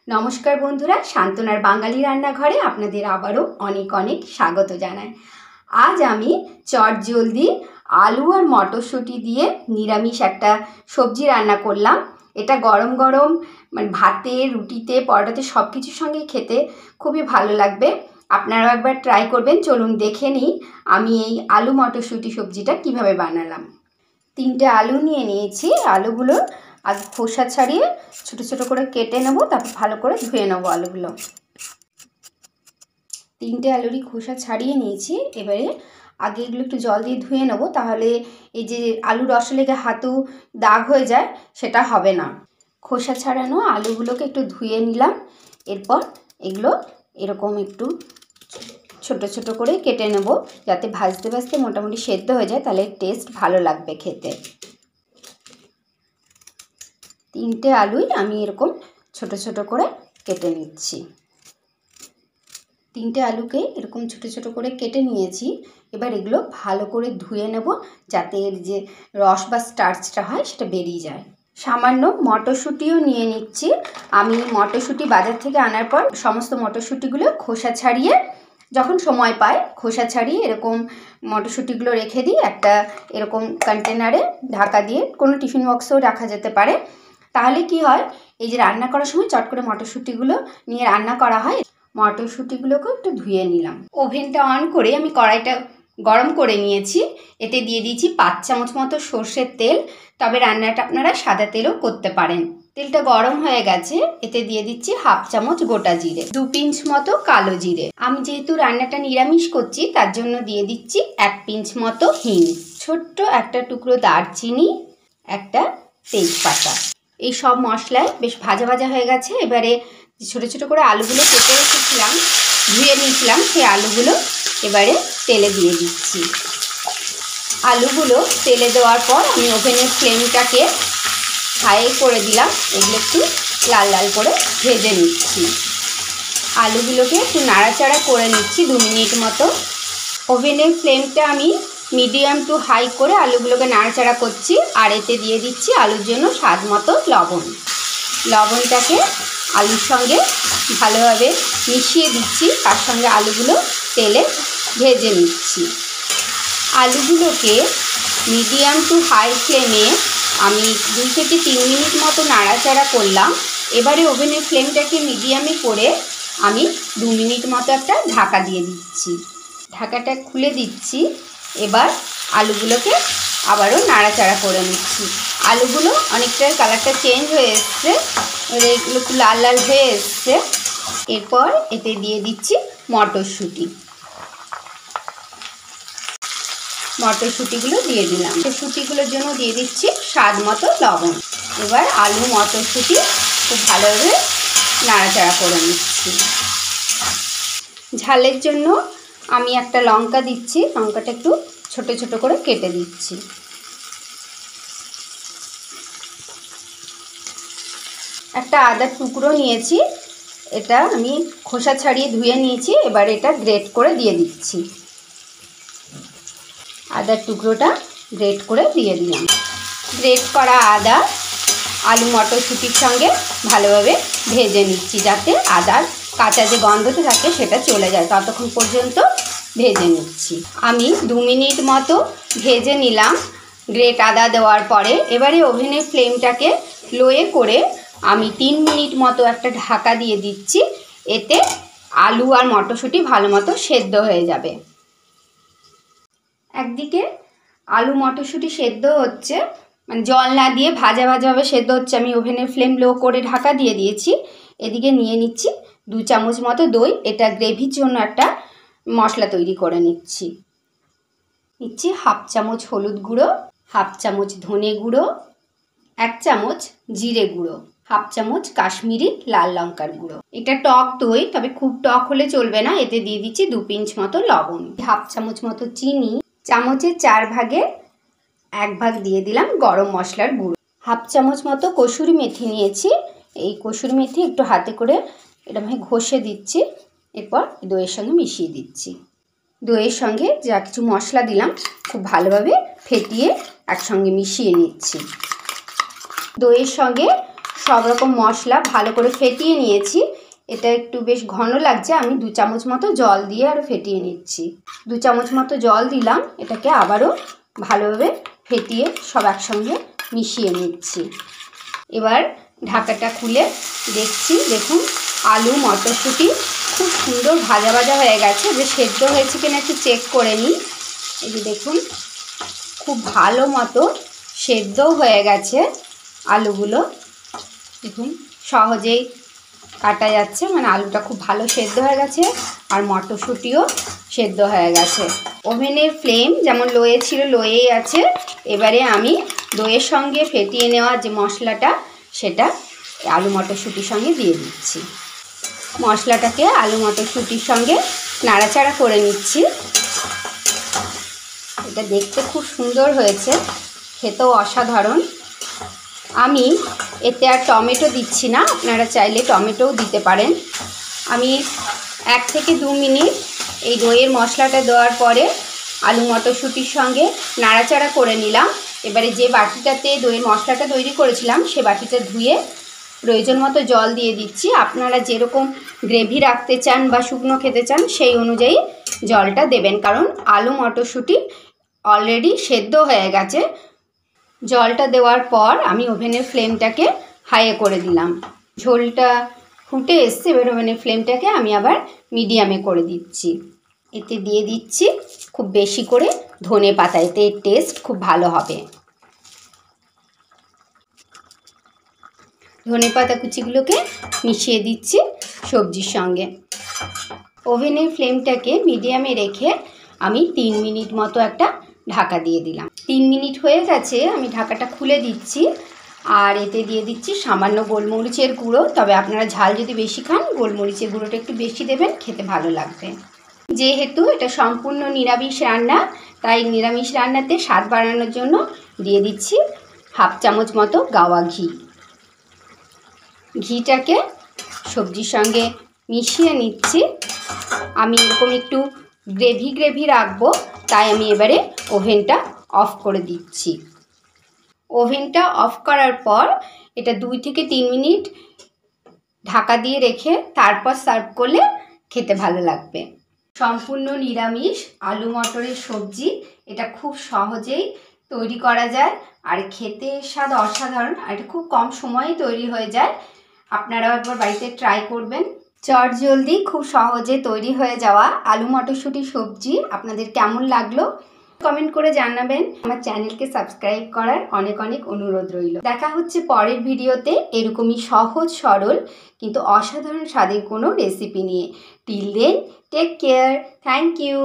নমস্কার বন্ধুরা, শান্তনার বাঙালি রান্নাঘরে আপনাদের আবারও অনেক অনেক স্বাগত জানাই। আজ আমি চটজলদি আলু আর মটরশুঁটি দিয়ে নিরামিষ একটা সবজি রান্না করলাম। এটা গরম গরম ভাতে, রুটিতে, পরোটাতে সব কিছুর সঙ্গে খেতে খুবই ভালো লাগবে। আপনারাও একবার ট্রাই করবেন। চলুন দেখে নিই আমি এই আলু মটরশুঁটি সবজিটা কিভাবে বানালাম। 3টে আলু নিয়ে নিয়েছি। আলুগুলো আগে খোসা ছাড়িয়ে ছোট ছোট করে কেটে নেব, তারপর ভালো করে ধুয়ে নেব আলুগুলো। 3টে আলুরই খোসা ছাড়িয়ে নিয়েছি। এবারে আগে এগুলো একটু জল দিয়ে ধুয়ে নেব, তাহলে এই যে আলু রসে লেগে হাতেও দাগ হয়ে যায় সেটা হবে না। খোসা ছাড়ানো আলুগুলোকে একটু ধুয়ে নিলাম। এরপর এগুলো এরকম একটু ছোট ছোট করে কেটে নেব, যাতে ভাজতে ভাজতে মোটামুটি সেদ্ধ হয়ে যায়, তাহলে টেস্ট ভালো লাগবে খেতে। 3টে আলুই আমি এরকম ছোট ছোট করে কেটে নিচ্ছি। 3টে আলুকে এরকম ছোট ছোট করে কেটে নিয়েছি। এবার এগুলো ভালো করে ধুয়ে নেব, যাতে এর যে রস বা স্টার্চটা হয় সেটা বেরিয়ে যায়। সামান্য মটরশুঁটিও নিয়ে নিচ্ছি। আমি মটরশুঁটি বাজার থেকে আনার পর সমস্ত মটরশুঁটিগুলো খোসা ছাড়িয়ে, যখন সময় পাই খোসা ছাড়িয়ে এরকম মটরশুঁটিগুলো রেখে দিই একটা এরকম কন্টেনারে ঢাকা দিয়ে। কোনো টিফিন বক্সেও রাখা যেতে পারে। তাহলে কি হয়, এই যে রান্না করার সময় চট করে মটরশুঁটিগুলো নিয়ে রান্না করা হয়। মটরশুঁটিগুলোকে একটু ধুয়ে নিলাম। ওভেনটা অন করে আমি কড়াইটা গরম করে নিয়েছি। এতে দিয়ে দিয়েছি 5 চামচ মতো সর্ষের তেল, তবে রান্নাটা আপনারা সাদা তেলও করতে পারেন। তেলটা গরম হয়ে গেছে, এতে দিয়ে দিচ্ছি 1/2 চামচ গোটা জিরে, 2 পিঞ্চ মতো কালো জিরে। আমি যেহেতু রান্নাটা নিরামিষ করছি তার জন্য দিয়ে দিচ্ছি 1 পিঞ্চ মতো হিং, ছোট্ট একটা টুকরো দারচিনি, একটা তেজপাতা। এই সব মশলায় বেশ ভাজা ভাজা হয়ে গেছে। এবারে ছোট ছোট করে আলুগুলো কেটে রেখেছিলাম, ধুয়ে নিয়েছিলাম, সেই আলুগুলো এবারে তেলে দিয়ে দিচ্ছি। আলুগুলো তেলে দেওয়ার পর আমি ওভেনের ফ্লেমটাকে হাই করে দিলাম। এগুলো একটু লাল লাল করে ভেজে নিচ্ছি। আলুগুলোকে একটু নাড়াচাড়া করে নিচ্ছি 2 মিনিট মতো। ওভেনের ফ্লেমটা আমি মিডিয়াম টু হাই করে আলুগুলোকে নাড়াচাড়া করছি। আর এতে দিয়ে দিচ্ছি আলুর জন্য স্বাদ মতো লবণ। লবণটাকে আলুর সঙ্গে ভালোভাবে মিশিয়ে দিচ্ছি, তার সঙ্গে আলুগুলো তেলে ভেজে নিচ্ছি। আলুগুলোকে মিডিয়াম টু হাই ফ্লেমে আমি 2 থেকে 3 মিনিট মতো নাড়াচাড়া করলাম। এবারে ওভেনের ফ্লেমটাকে মিডিয়ামে করে আমি 2 মিনিট মতো একটা ঢাকা দিয়ে দিচ্ছি। ঢাকাটা খুলে দিচ্ছি। এবার আলুগুলোকে আবারও নাড়াচাড়া করে নিচ্ছি। আলুগুলো অনেকটাই কালারটা চেঞ্জ হয়ে এসছে, এগুলো একটু লাল লাল হয়ে এসছে। এরপর এতে দিয়ে দিচ্ছি মটরশুঁটি। মটরশুঁটিগুলো দিয়ে দিলাম। মটরশুঁটিগুলোর জন্য দিয়ে দিচ্ছি স্বাদ মতো লবণ। এবার আলু মটরশুঁটি খুব ভালোভাবে নাড়াচাড়া করে নিচ্ছি। ঝালের জন্য আমি একটা লঙ্কা দিচ্ছি, লঙ্কাটা একটু ছোট ছোট করে কেটে দিচ্ছি। একটা আদার টুকরো নিয়েছি, এটা আমি খোসা ছাড়িয়ে ধুয়ে নিয়েছি। এবার এটা গ্রেট করে দিয়ে দিচ্ছি। আদার টুকরোটা গ্রেট করে দিয়ে দিলাম। গ্রেট করা আদা আলু মটরশুঁটির সঙ্গে ভালোভাবে ভেজে নিচ্ছি, যাতে আদার কাঁচা যে গন্ধটা থাকে সেটা চলে যায়। ততক্ষণ পর্যন্ত ভেজে নিচ্ছি। আমি 2 মিনিট মতো ভেজে নিলাম গ্রেট আদা দেওয়ার পরে। এবারে ওভেনের ফ্লেমটাকে লোয়ে করে আমি 3 মিনিট মতো একটা ঢাকা দিয়ে দিচ্ছি। এতে আলু আর মটরশুঁটি ভালো মতো সেদ্ধ হয়ে যাবে। একদিকে আলু মটরশুঁটি সেদ্ধ হচ্ছে, জল না দিয়ে ভাজা ভাজাভাবে সেদ্ধ হচ্ছে। আমি ওভেনের ফ্লেম লো করে ঢাকা দিয়ে দিয়েছি। এদিকে নিয়ে নিচ্ছি 2 চামচ মতো দই। এটা গ্রেভির জন্য একটা মশলা তৈরি করে নিচ্ছি। 1/2 চামচ হলুদ গুঁড়ো, 1/2 চামচ ধনে গুঁড়ো, 1 চামচ জিরে গুঁড়ো, 1/2 চামচ কাশ্মীরি লাল লঙ্কার গুঁড়ো। এটা টক দই, তবে খুব টক হলে চলবে না। এতে দিয়ে দিচ্ছি 2 পিঞ্চ মতো লবণ, 1/2 চামচ মতো চিনি, চামচের 4 ভাগের 1 ভাগ দিয়ে দিলাম গরম মশলার গুঁড়ো, 1/2 চামচ মতো কসুরি মেথি নিয়েছি। এই কসুরি মেথি একটু হাতে করে এরকম ঘষে দিচ্ছি। এরপর দইয়ের সঙ্গে মিশিয়ে দিচ্ছি। দইয়ের সঙ্গে যা কিছু মশলা দিলাম খুব ভালোভাবে ফেটিয়ে একসঙ্গে মিশিয়ে নিচ্ছি। দইয়ের সঙ্গে সব রকম মশলা ভালো করে ফেটিয়ে নিয়েছি। এটা একটু বেশ ঘন লাগছে, আমি 2 চামচ মতো জল দিয়ে আরও ফেটিয়ে নিচ্ছি। 2 চামচ মতো জল দিলাম, এটাকে আবারও ভালোভাবে ফেটিয়ে সব একসঙ্গে মিশিয়ে নিচ্ছি। এবার ঢাকাটা খুলে দেখছি, দেখুন আলু মটরশুঁটি খুব সুন্দর ভাজা ভাজা হয়ে গেছে। যে সেদ্ধ হয়েছে কিনা একটু চেক করে নিই। এই যে দেখুন খুব ভালো মতো সেদ্ধ হয়ে গেছে আলুগুলো। দেখুন সহজেই কাটা যাচ্ছে, মানে আলুটা খুব ভালো সেদ্ধ হয়ে গেছে আর মটরশুঁটিও সেদ্ধ হয়ে গেছে। ওভেনের ফ্লেম যেমন লোয়ে ছিল লোয়েই আছে। এবারে আমি দইয়ের সঙ্গে ফেটিয়ে নেওয়া যে মশলাটা সেটা আলু মটরশুঁটির সঙ্গে দিয়ে দিচ্ছি। মশলাটাকে আলু মটরশুঁটির সঙ্গে নাড়াচাড়া করে নিচ্ছি। এটা দেখতে খুব সুন্দর হয়েছে, খেতেও অসাধারণ। আমি এতে আর টমেটো দিচ্ছি না, আপনারা চাইলে টমেটোও দিতে পারেন। আমি 1 থেকে 2 মিনিট এই দইয়ের মশলাটা দেওয়ার পরে আলু মটরশুঁটির সঙ্গে নাড়াচাড়া করে নিলাম। এবারে যে বাটিটাতে দইয়ের মশলাটা তৈরি করেছিলাম সে বাটিটা ধুয়ে প্রয়োজন মতো জল দিয়ে দিচ্ছি। আপনারা যেরকম গ্রেভি রাখতে চান বা শুকনো খেতে চান সেই অনুযায়ী জলটা দেবেন, কারণ আলু মটরশুঁটি অলরেডি সেদ্ধ হয়ে গেছে। জলটা দেওয়ার পর আমি ওভেনের ফ্লেমটাকে হাইয়ে করে দিলাম। ঝোলটা ফুটে এসছে, এবার ওভেনের ফ্লেমটাকে আমি আবার মিডিয়ামে করে দিচ্ছি। এতে দিয়ে দিচ্ছি খুব বেশি করে ধনে পাতা, এতে টেস্ট খুব ভালো হবে। ধনে পাতা কুচিগুলোকে মিশিয়ে দিচ্ছি সবজির সঙ্গে। ওভেনের ফ্লেমটাকে মিডিয়ামে রেখে আমি 3 মিনিট মতো একটা ঢাকা দিয়ে দিলাম। 3 মিনিট হয়ে গেছে, আমি ঢাকাটা খুলে দিচ্ছি। আর এতে দিয়ে দিচ্ছি সামান্য গোলমরিচের গুঁড়ো। তবে আপনারা ঝাল যদি বেশি খান গোলমরিচের গুঁড়োটা একটু বেশি দেবেন, খেতে ভালো লাগবে। যেহেতু এটা সম্পূর্ণ নিরামিষ রান্না, তাই নিরামিষ রান্নাতে স্বাদ বাড়ানোর জন্য দিয়ে দিচ্ছি 1/2 চামচ মতো গাওয়া ঘি। ঘিটাকে সবজির সঙ্গে মিশিয়ে নিচ্ছি। আমি এরকম একটু গ্রেভি গ্রেভি রাখবো, তাই আমি এবারে ওভেনটা অফ করে দিচ্ছি। ওভেনটা অফ করার পর এটা 2 থেকে 3 মিনিট ঢাকা দিয়ে রেখে তারপর সার্ভ করলে খেতে ভালো লাগবে। সম্পূর্ণ নিরামিষ আলু মটরের সবজি, এটা খুব সহজেই তৈরি করা যায় আর খেতে স্বাদ অসাধারণ। আর এটা খুব কম সময়ে তৈরি হয়ে যায়। আপনারাও একবার বাড়িতে ট্রাই করবেন। চটজলদি খুব সহজে তৈরি হয়ে যাওয়া আলু মটরশুঁটি সবজি আপনাদের কেমন লাগলো কমেন্ট করে জানাবেন। আমার চ্যানেলকে সাবস্ক্রাইব করার অনেক অনেক অনুরোধ রইল। দেখা হচ্ছে পরের ভিডিওতে এরকমই সহজ সরল কিন্তু অসাধারণ স্বাদের কোনো রেসিপি নিয়ে। Till then take care, thank you.